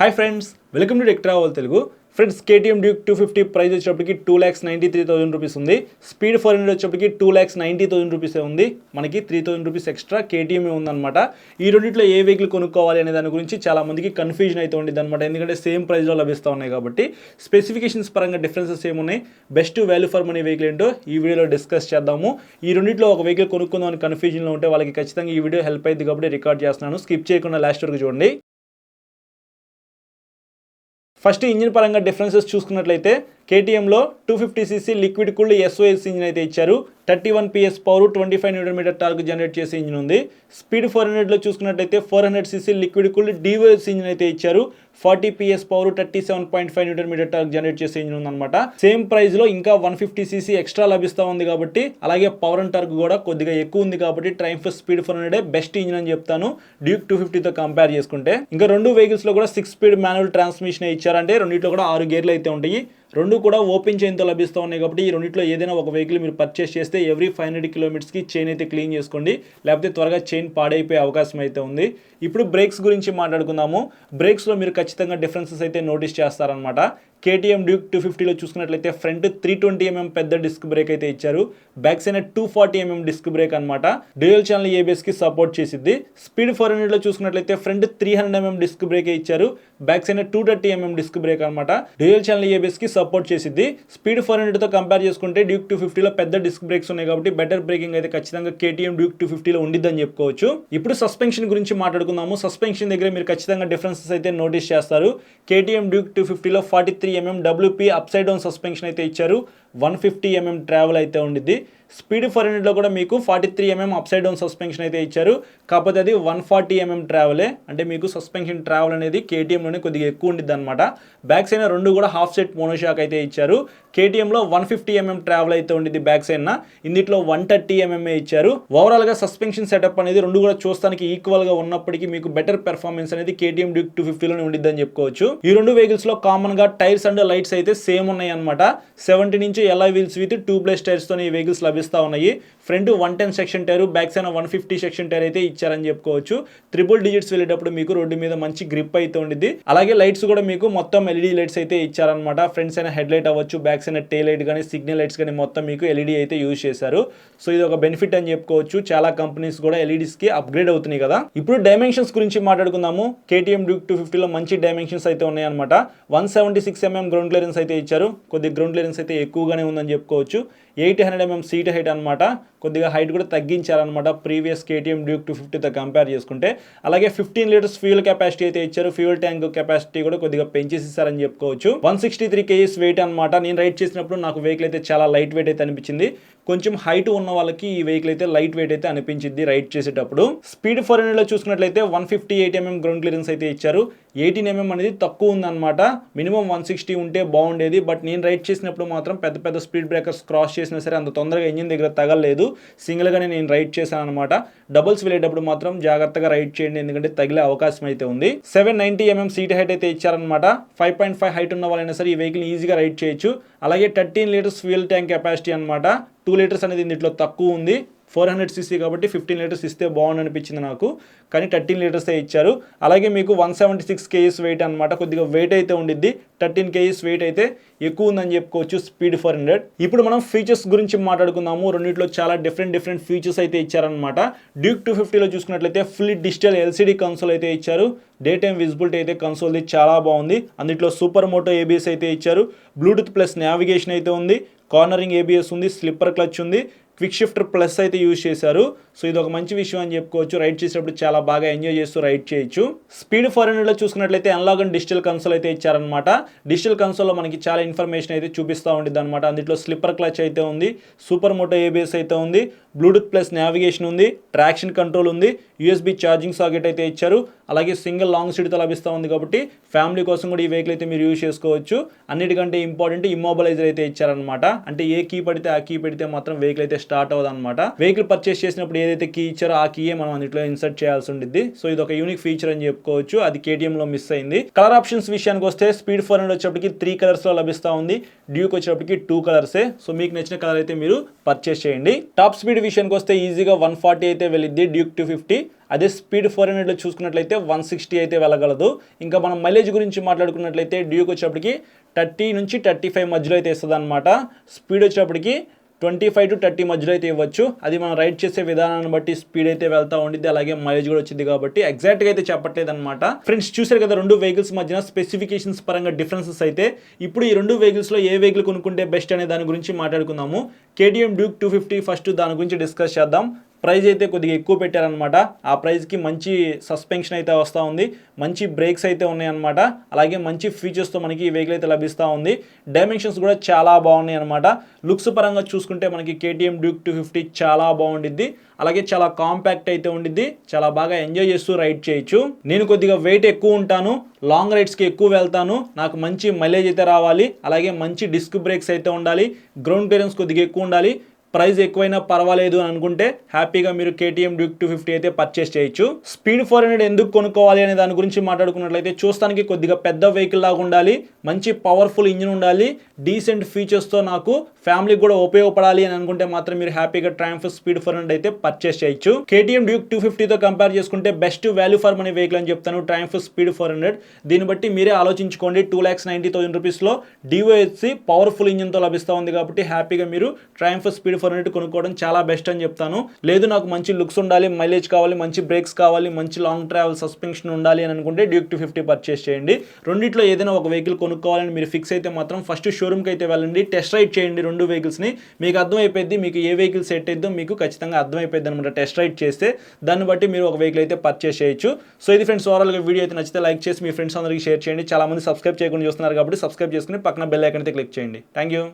Hi friends, welcome to Tech Travel Telugu. Friends, KTM Duke 250 price వచ్చేటప్పటికి 2,93,000 rupees ఉంది. Speed 400 వచ్చేటప్పటికి 2,90,000 రూపీసే ఉంది. మనకి 3,000 రూపీస్ ఎక్స్ట్రా KTM ఉందన్నమాట. ఈ రెండిట్లో ఏ వెహికల్ కొనుక్కోవాలి అనే దాని గురించి చాలా మందికి కన్ఫ్యూజన్ అయితే ఉండేది అనమాట. ఎందుకంటే సేమ్ ప్రైస్లో లభిస్తూ ఉన్నాయి కాబట్టి స్పెసిఫికేషన్స్ పరంగా డిఫరెన్సెస్ ఏమున్నాయి, best value for money vehicle ఏంటో ఈ వీడియోలో డిస్కస్ చేద్దాము. ఈ రెండిట్లో ఒక వెహికల్ కొనుక్కుందాం అని కన్ఫ్యూజన్లో ఉంటే వాళ్ళకి ఖచ్చితంగా ఈ వీడియో హెల్ప్ అయింది కాబట్టి రికార్డ్ చేస్తున్నాను. స్కిప్ చేయకుండా లాస్ట్ వరకు చూడండి. ఫస్ట్ ఇంజిన్ పరంగా డిఫరెన్సెస్ చూసుకున్నట్లయితే KTMలో 250cc liquid cooled SOS engine అయితే ఇచ్చారు. 31 PS power, 25 Nm torque generate చేసే ఇంజిన్ ఉంది. స్పీడ్ 400లో చూసుకున్నట్లయితే 400cc liquid cooled DOS engine అయితే ఇచ్చారు. 40 PS power, 37.5 Nm torque generate చేసే ఇంజిన్ ఉందన్నమాట. సేమ్ ప్రైస్ లో ఇంకా 150cc ఎక్స్ట్రా లభిస్తూ ఉంది కాబట్టి, అలాగే పవర్ అండ్ టార్క్ కూడా కొద్దిగా ఎక్కువ ఉంది కాబట్టి ట్రయంఫ్ స్పీడ్ 400 బెస్ట్ ఇంజిన్ అని చెప్తాను డ్యూక్ 250తో కంపేర్ చేసుకుంటే. ఇంకా రెండు వెహికల్స్ లో కూడా 6 స్పీడ్ మాన్యువల్ ట్రాన్స్మిషన్ ఇచ్చారంటే రెండిట్లో కూడా 6 గేర్లు అయితే ఉంటాయి. రెండు కూడా ఓపెన్ చైన్తో లభిస్తూ ఉన్నాయి కాబట్టి ఈ రెండిట్లో ఏదైనా ఒక వెహికల్ మీరు పర్చేస్ చేస్తే ఎవ్రీ 500 కిలోమీటర్స్కి చైన్ అయితే క్లీన్ చేసుకోండి, లేకపోతే త్వరగా చైన్ పాడైపోయే అవకాశం అయితే ఉంది. ఇప్పుడు బ్రేక్స్ గురించి మాట్లాడుకుందాము. బ్రేక్స్లో మీరు ఖచ్చితంగా డిఫరెన్సెస్ అయితే నోటీస్ చేస్తారనమాట. KTM డ్యూక్ 250లో చూసుకున్నట్లయితే ఫ్రంట్ 320mm పెద్ద డిస్క్ బ్రేక్ అయితే ఇచ్చారు. Back side 240mm disc brake అనమాట. డ్యూయల్ ఛానల్ ABS కి సపోర్ట్ చేసిద్ది. స్పీడ్ 400లో చూసుకున్నట్లయితే ఫ్రంట్ 300mm డిస్క్ బ్రేక్ ఇచ్చారు. Back side 230mm disc brake అనమాట. డ్యూయల్ ఛానల్ ABS కి సపోర్ట్ చేసిద్ది. స్పీడ్ 400తో కంపేర్ చేసుకుంటే డ్యూక్ 250లో పెద్ద డిస్క్ బ్రేక్స్ ఉన్నాయి కాబట్టి బెటర్ బ్రేకింగ్ అయితే ఖచ్చితంగా KTM డ్యూక్ 250లో ఉండిద్దని చెప్పుకోవచ్చు. ఇప్పుడు సస్పెన్షన్ గురించి మాట్లాడుకుందాము. సస్పెన్షన్ దగ్గర మీరు ఖచ్చితంగా డిఫరెన్సెస్ అయితే నోటీస్ చేస్తారు. KTM డ్యూక్ 250లో 43mm WP upside down suspension అయితే ఇచ్చారు. 150mm ట్రావెల్ అయితే ఉండిద్ది. స్పీడ్ 400లో కూడా మీకు 43mm అప్సైడ్ డౌన్ సస్పెన్షన్ అయితే ఇచ్చారు. కాకపోతే అది 140mm ట్రావెలే, అంటే మీకు సస్పెన్షన్ ట్రావెల్ అనేది KTMలోనే కొద్దిగా ఎక్కువ ఉండిద్ది అనమాట. బ్యాక్ సైడ్ రెండు కూడా హాఫ్ సెట్ మోనోషాక్ అయితే ఇచ్చారు. KTMలో 150mm ట్రావెల్ అయితే ఉండిద్ది బ్యాక్ సైడ్ న, ఇందులో 130mm ఇచ్చారు. ఓవరాల్ గా సస్పెన్షన్ సెటప్ అనేది రెండు కూడా చూస్తానికి ఈక్వల్ గా ఉన్నప్పటికీ మీకు బెటర్ పెర్ఫార్మెన్స్ అనేది KTM డ్యూక్ 250లోనే ఉండిద్ది అని చెప్పుకోవచ్చు. ఈ రెండు వెహికల్స్ లో కామన్ గా టైర్స్ అండ్ లైట్స్ అయితే సేమ్ ఉన్నాయి అనమాట. 70 నుంచి alloy wheels with tubeless tyres తో ఈ వెహికల్స్ లభిస్తా ఉన్నాయి. Front 110 section tyre, back side 150 section tyre అయితే ఇచ్చారని చెప్పుకోవచ్చు. 3 డిజిట్స్ వెళ్ళేటప్పుడు మీకు రోడ్డు మీద మంచి గ్రిప్ అయితే ఉండిద్ది. అలాగే లైట్స్ కూడా మీకు మొత్తం LED లైట్స్ అయితే ఇచ్చారనమాట. ఫ్రంట్ సైడ్ హెడ్ లైట్ అవ్వచ్చు, బ్యాక్ సైడ్ టైల్ లైట్ కానీ సిగ్నల్ లైట్స్ కానీ మొత్తం మీకు LED అయితే యూజ్ చేశారు. సో ఇది ఒక బెనిఫిట్ అని చెప్పుకోవచ్చు. చాలా కంపెనీస్ కూడా LEDs కి అప్గ్రేడ్ అవుతున్నాయి కదా. ఇప్పుడు డైమెన్షన్స్ గురించి మాట్లాడుకుందాము. KTM డ్యూక్ 250లో మంచి డైమెన్షన్స్ అయితే ఉన్నాయి అనమాట. 176mm గ్రౌండ్ క్లియరెన్స్ అయితే ఇచ్చారు. కొద్దిగా గ్రౌండ్ క్లియరెన్స్ అయితే ఎక్కువగానే ఉందని చెప్పుకోవచ్చు. 800mm సీట్ హైట్ అనమాట. కొద్దిగా హైట్ కూడా తగ్గించారనమాట ప్రీవియస్ KTM డ్యూక్ 250తో కంపేర్ చేసుకుంటే. అలాగే 15 లీటర్స్ ఫ్యూయల్ కెపాసిటీ అయితే ఇచ్చారు. ఫ్యూయల్ ట్యాంక్ కెపాసిటీ కూడా కొద్దిగా పెంచేసిస్తారని చెప్పుకోవచ్చు. 163 kgs వెయిట్ అనమాట. నేను రైడ్ చేసినప్పుడు నాకు వెహికల్ అయితే చాలా లైట్ వెయిట్ అయితే అనిపించింది. కొంచెం హైట్ ఉన్న వాళ్ళకి ఈ వెహికల్ అయితే లైట్ వెయిట్ అయితే అనిపించింది రైడ్ చేసేటప్పుడు. స్పీడ్ 400లో చూసుకున్నట్లయితే 158mm గ్రౌండ్ క్లియరెన్స్ అయితే ఇచ్చారు. 18mm అనేది తక్కువ ఉందన్నమాట. మినిమం 160 ఉంటే బాగుండేది. బట్ నేను రైడ్ చేసినప్పుడు మాత్రం పెద్ద పెద్ద స్పీడ్ బ్రేకర్స్ క్రాస్ చేసినా సరే అంత తొందరగా ఇంజిన్ దగ్గర తగలలేదు. సింగిల్గానే నేను రైడ్ చేశాను అనమాట. డబుల్స్ వెళ్ళేటప్పుడు మాత్రం జాగ్రత్తగా రైడ్ చేయండి, ఎందుకంటే తగిలే అవకాశం అయితే ఉంది. 790mm సీట్ హైట్ అయితే ఇచ్చారనమాట. 5.5 హైట్ ఉన్న వాళ్ళైనా సరే ఈ వెహికల్ ఈజీగా రైడ్ చేయొచ్చు. అలాగే 13 లీటర్స్ ఫ్యూయల్ ట్యాంక్ కెపాసిటీ అనమాట. 2 లీటర్స్ అనేది దీంట్లో తక్కువ ఉంది. 400cc కాబట్టి 15 లీటర్స్ ఇస్తే బాగుంది అనిపించింది నాకు, కానీ 13 లీటర్సే ఇచ్చారు. అలాగే మీకు 176 kgs వెయిట్ అనమాట. కొద్దిగా వెయిట్ అయితే ఉండిద్ది. 13 kgs వెయిట్ అయితే ఎక్కువ ఉందని చెప్పుకోవచ్చు స్పీడ్ 400. ఇప్పుడు మనం ఫీచర్స్ గురించి మాట్లాడుకుందాము. రెండిట్లో చాలా డిఫరెంట్ ఫీచర్స్ అయితే ఇచ్చారనమాట. డ్యూక్ 250లో చూసుకున్నట్లయితే ఫుల్ డిజిటల్ LCD కన్సోల్ అయితే ఇచ్చారు. డే టైమ్ విజిబిలిటీ అయితే కన్సోల్ది చాలా బాగుంది. అందులో సూపర్ మోటో ABS అయితే ఇచ్చారు. బ్లూటూత్ ప్లస్ నావిగేషన్ అయితే ఉంది. కార్నరింగ్ ABS ఉంది. స్లిప్పర్ క్లచ్ ఉంది. క్విక్ షిఫ్టర్ ప్లస్ అయితే యూజ్ చేశారు. సో ఇది ఒక మంచి విషయం అని చెప్పుకోవచ్చు. రైడ్ చేసేటప్పుడు చాలా బాగా ఎంజాయ్ చేస్తూ రైడ్ చేయొచ్చు. స్పీడ్ 400లో చూసుకున్నట్లయితే అనలాగ్ అండ్ డిజిటల్ కన్సోల్ అయితే ఇచ్చారనమాట. డిజిటల్ కన్సోల్లో మనకి చాలా ఇన్ఫర్మేషన్ అయితే చూపిస్తూ ఉంటుంది అనమాట. అందులో స్లిప్పర్ క్లచ్ అయితే ఉంది. సూపర్ మోటో ABS అయితే ఉంది. బ్లూటూత్ ప్లస్ నావిగేషన్ ఉంది. ట్రాక్షన్ కంట్రోల్ ఉంది. USB ఛార్జింగ్ సాకెట్ అయితే ఇచ్చారు. అలాగే సింగిల్ లాంగ్ సీట్తో లభిస్తూ ఉంది కాబట్టి ఫ్యామిలీ కోసం కూడా ఈ వెహికల్ అయితే మీరు యూజ్ చేసుకోవచ్చు. అన్నిటికంటే ఇంపార్టెంట్ ఇమ్మొబిలైజర్ అయితే ఇచ్చారనమాట. అంటే ఏ కీ పడితే ఆ కీ పెడితే మాత్రం వెహికల్ అయితే స్టార్ట్ అవ్వదు అనమాట. వెహికల్ పర్చేస్ చేసినప్పుడు ఏదైతే కీ ఇచ్చారో ఆ కీయే మనం అందులో ఇన్సర్ట్ చేయాల్సి ఉంటుంది. సో ఇది ఒక యూనిక్ ఫీచర్ అని చెప్పుకోవచ్చు. అది KTMలో మిస్ అయింది. కలర్ ఆప్షన్స్ విషయానికి వస్తే స్పీడ్ 400 వచ్చేప్పటికి 3 కలర్స్ లో లభిస్తూ ఉంది. డ్యూక్ వచ్చేప్పటికి 2 కలర్సే. సో మీకు నచ్చిన కలర్ అయితే మీరు పర్చేస్ చేయండి. టాప్ స్పీడ్ విషయానికి వస్తే ఈజీగా 140 అయితే వెళ్ళిద్ది డ్యూక్ 250. అదే స్పీడ్ 400లో చూసుకున్నట్లయితే 160 అయితే వెళ్ళగలదు. ఇంకా మనం మైలేజ్ గురించి మాట్లాడుకున్నట్లయితే డ్యూక్ వచ్చేప్పటికి 30 నుంచి 35 మధ్యలో అయితే ఇస్తుంది అనమాట. స్పీడ్ వచ్చేప్పటికి 25 to 30 మధ్యలో అయితే ఇవ్వచ్చు. అది మనం రైడ్ చేసే విధానాన్ని బట్టి స్పీడ్ అయితే వెళ్తూ ఉండిద్ది, అలాగే మైలేజ్ కూడా వచ్చింది కాబట్టి ఎగ్జాక్ట్గా అయితే చెప్పట్లేదు అనమాట. ఫ్రెండ్స్ చూసారు కదా రెండు వెహికల్స్ మధ్యన స్పెసిఫికేషన్స్ పరంగా డిఫరెన్సెస్ అయితే. ఇప్పుడు ఈ రెండు వెహికల్స్లో ఏ వెహికల్ కొనుక్కుంటే బెస్ట్ అనే దాని గురించి మాట్లాడుకుందాము. కేటీఎం డ్యూక్ 250 ఫస్ట్ దాని గురించి డిస్కస్ చేద్దాం. ప్రైస్ అయితే కొద్దిగా ఎక్కువ పెట్టారనమాట. ఆ ప్రైస్కి మంచి సస్పెన్షన్ అయితే వస్తూ ఉంది, మంచి బ్రేక్స్ అయితే ఉన్నాయన్నమాట, అలాగే మంచి ఫీచర్స్తో మనకి ఈ వెహికల్ అయితే లభిస్తూ ఉంది. డైమెన్షన్స్ కూడా చాలా బాగున్నాయి అనమాట. లుక్స్ పరంగా చూసుకుంటే మనకి కేటీఎం డ్యూక్ 250 చాలా బాగుండిద్ది, అలాగే చాలా కాంపాక్ట్ అయితే ఉండిద్ది, చాలా బాగా ఎంజాయ్ చేస్తూ రైడ్ చేయొచ్చు. నేను కొద్దిగా వెయిట్ ఎక్కువ ఉంటాను, లాంగ్ రైడ్స్కి ఎక్కువ వెళ్తాను, నాకు మంచి మైలేజ్ అయితే రావాలి, అలాగే మంచి డిస్క్ బ్రేక్స్ అయితే ఉండాలి, గ్రౌండ్ క్లియరెన్స్ కొద్దిగా ఎక్కువ ఉండాలి, ప్రైస్ ఎక్కువైనా పర్వాలేదు అని అనుకుంటే హ్యాపీగా మీరు కేటీఎం డ్యూక్ 250 అయితే పర్చేస్ చేయొచ్చు. స్పీడ్ 400 ఎందుకు కొనుక్కోవాలి అనే దాని గురించి మాట్లాడుకున్నట్లయితే చూస్తానికి కొద్దిగా పెద్ద వెహికల్ లాగా ఉండాలి, మంచి పవర్ఫుల్ ఇంజిన్ ఉండాలి, డీసెంట్ ఫీచర్స్తో నాకు ఫ్యామిలీకి కూడా ఉపయోగపడాలి అని అనుకుంటే మాత్రం మీరు హ్యాపీగా ట్రయంఫ్ స్పీడ్ 400 అయితే పర్చేస్ చేయొచ్చు. కేటీఎం డ్యూక్ 250తో కంపేర్ చేసుకుంటే best value for money vehicle అని చెప్తాను ట్రయంఫ్ స్పీడ్ 400. దీన్ని బట్టి మీరే ఆలోచించుకోండి. 2,90,000 రూపీస్లో డివోఎస్సి పవర్ఫుల్ ఇంజిన్తో లభిస్తూ ఉంది కాబట్టి హ్యాపీగా మీరు ట్రయంఫ్ స్పీడ్ 400 కొనుక్కోవడం చాలా బెస్ట్ అని చెప్తాను. లేదు నాకు మంచి లుక్స్ ఉండాలి, మైలేజ్ కావాలి, మంచి బ్రేక్స్ కావాలి, మంచి లాంగ్ ట్రావెల్ సస్పెన్షన్ ఉండాలి అని అనుకుంటే డ్యూక్ 250 పర్చేస్ చేయండి. రెండిట్లో ఏదైనా ఒక వెహికల్ కొనుక్కోవాలని మీరు ఫిక్స్ అయితే మాత్రం ఫస్ట్ షోరూమ్కి అయితే వెళ్ళండి, టెస్ట్ రైడ్ చేయండి రెండు వెహికల్స్ని. మీకు అర్థమైపోద్ది మీకు ఏ వెహికల్ సెట్ అయిద్దో మీకు ఖచ్చితంగా అర్థమైపోద్ది అనమాట. టెస్ట్ రైడ్ చేస్తే దాన్ని బట్టి మీరు ఒక వెహికల్ అయితే పర్చేస్ చేయొచ్చు. సో ఇది ఫ్రెండ్స్ ఓవరాల్గా వీడియో అయితే నచ్చితే లైక్ చేసి మీ ఫ్రెండ్స్ అందరికీ షేర్ చేయండి. చాలా మంది సబ్స్క్రైబ్ చేయకుండా చూస్తున్నారు కాబట్టి సబ్స్క్రైబ్ చేసుకుని పక్కన బెల్ ఐకాన్ అయితే క్లిక్ చేయండి. Thank you.